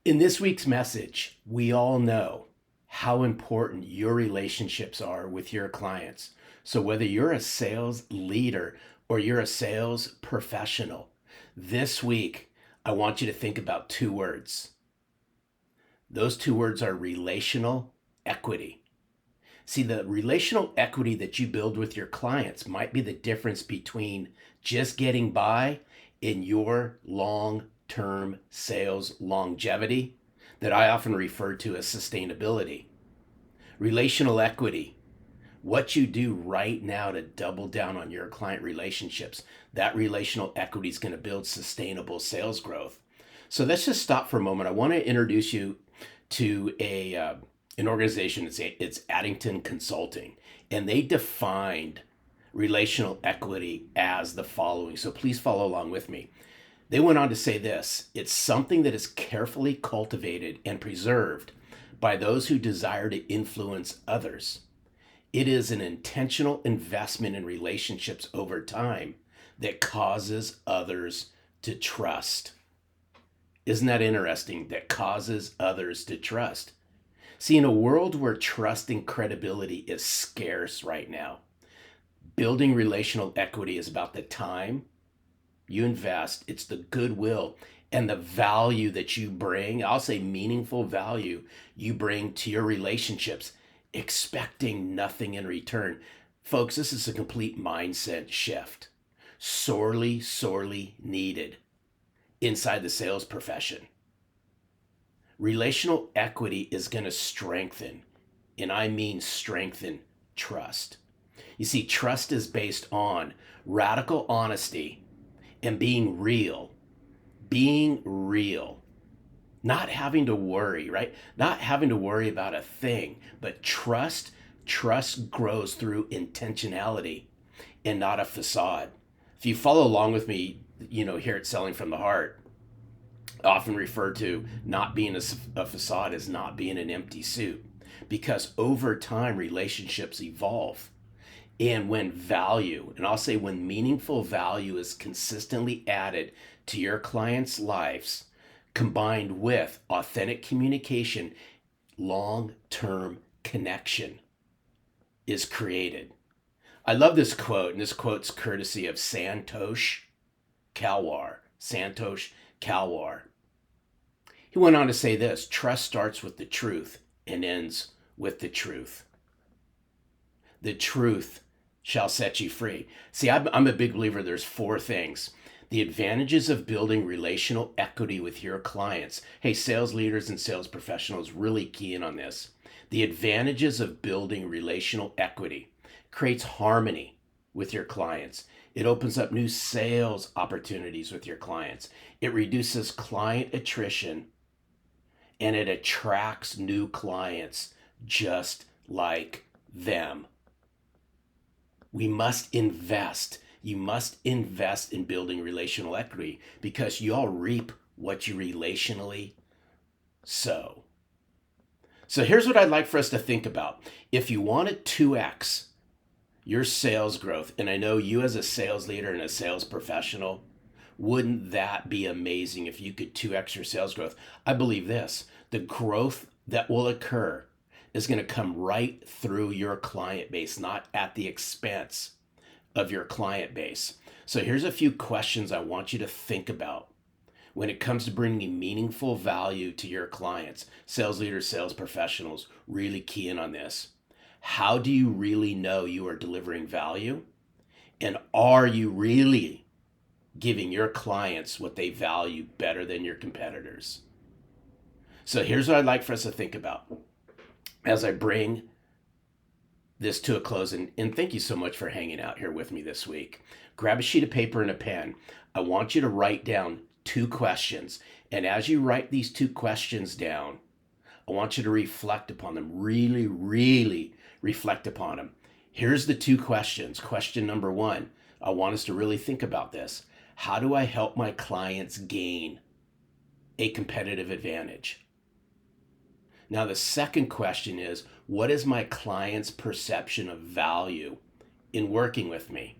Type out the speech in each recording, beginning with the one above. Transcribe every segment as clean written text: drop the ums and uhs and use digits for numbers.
In this week's message, we all know how important your relationships are with your clients. So, whether you're a sales leader or you're a sales professional, this week, I want you to think about two words. Those two words are relational equity. See, the relational equity that you build with your clients might be the difference between just getting by in your long term sales longevity that I often refer to as sustainability. Relational equity, what you do right now to double down on your client relationships, that relational equity is going to build sustainable sales growth. So let's just stop for a moment. I want to introduce you to an organization. It's Addington Consulting, and they defined relational equity as the following. So please follow along with me. They went on to say this: it's something that is carefully cultivated and preserved by those who desire to influence others. It is an intentional investment in relationships over time that causes others to trust. Isn't that interesting? That causes others to trust. See, in a world where trust and credibility is scarce right now, building relational equity is about the time you invest, it's the goodwill and the value that you bring. I'll say meaningful value you bring to your relationships, expecting nothing in return. Folks, this is a complete mindset shift. Sorely, sorely needed inside the sales profession. Relational equity is going to strengthen, and I mean strengthen, trust. You see, trust is based on radical honesty and being real, not having to worry, right? Not having to worry about a thing, but trust grows through intentionality and not a facade. If you follow along with me, here at Selling from the Heart, I often refer to not being a facade as not being an empty suit, because over time relationships evolve. And when value, and I'll say when meaningful value is consistently added to your clients' lives, combined with authentic communication, long term connection is created. I love this quote, and this quote's courtesy of Santosh Kalwar. Santosh Kalwar. He went on to say this: trust starts with the truth and ends with the truth. The truth shall set you free. See, I'm a big believer there's four things. The advantages of building relational equity with your clients. Hey, sales leaders and sales professionals, really key in on this. The advantages of building relational equity creates harmony with your clients. It opens up new sales opportunities with your clients. It reduces client attrition, and it attracts new clients just like them. We must invest. You must invest in building relational equity because you all reap what you relationally sow. So here's what I'd like for us to think about. If you want to 2x your sales growth, and I know you as a sales leader and a sales professional, wouldn't that be amazing if you could 2x your sales growth? I believe this: the growth that will occur is going to come right through your client base, not at the expense of your client base. So here's a few questions I want you to think about when it comes to bringing meaningful value to your clients. Sales leaders, sales professionals, really key in on this. How do you really know you are delivering value? And are you really giving your clients what they value better than your competitors? So here's what I'd like for us to think about as I bring this to a close. And thank you so much for hanging out here with me this week. Grab a sheet of paper and a pen. I want you to write down two questions. And as you write these two questions down, I want you to reflect upon them. Really, really reflect upon them. Here's the two questions. Question number one, I want us to really think about this. How do I help my clients gain a competitive advantage? Now, the second question is, what is my client's perception of value in working with me?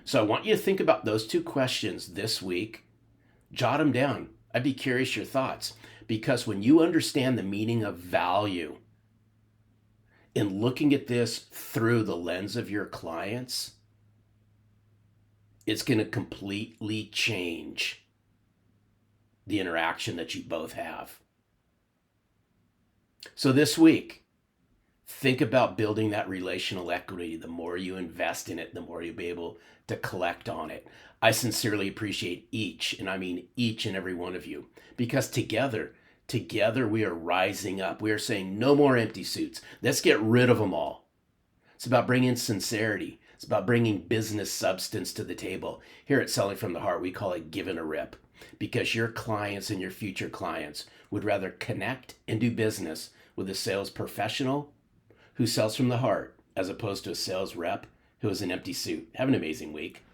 So I want you to think about those two questions this week. Jot them down. I'd be curious your thoughts, because when you understand the meaning of value and looking at this through the lens of your clients, it's going to completely change the interaction that you both have. So this week, think about building that relational equity. The more you invest in it, the more you'll be able to collect on it. I sincerely appreciate each, and I mean each and every one of you, because together we are rising up. We are saying no more empty suits. Let's get rid of them all. It's about bringing sincerity. It's about bringing business substance to the table. Here at Selling from the Heart, we call it giving a rip, because your clients and your future clients would rather connect and do business with a sales professional who sells from the heart as opposed to a sales rep who is an empty suit. Have an amazing week.